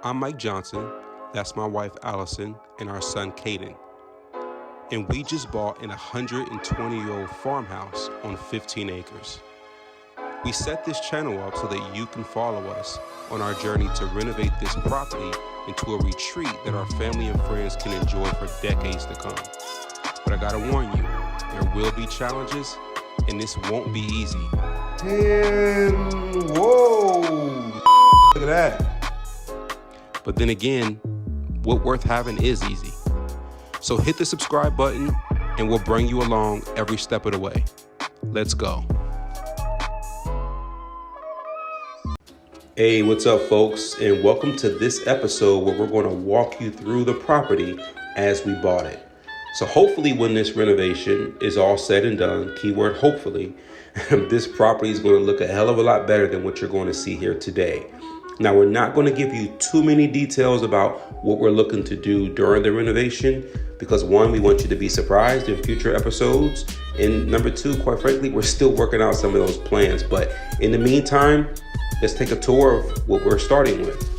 I'm Mike Johnson, that's my wife Allison, and our son Caden. And we just bought an 120-year-old farmhouse on 15 acres. We set this channel up so that you can follow us on our journey to renovate this property into a retreat that our family and friends can enjoy for decades to come. But I gotta warn you, there will be challenges, and this won't be easy. And whoa, look at that. But then again, what worth having is easy. So hit the subscribe button and we'll bring you along every step of the way. Let's go. Hey, what's up folks? And welcome to this episode where we're going to walk you through the property as we bought it. So hopefully when this renovation is all said and done, keyword hopefully, this property is going to look a hell of a lot better than what you're going to see here today. Now, we're not going to give you too many details about what we're looking to do during the renovation because one, we want you to be surprised in future episodes. And number two, quite frankly, we're still working out some of those plans. But in the meantime, let's take a tour of what we're starting with.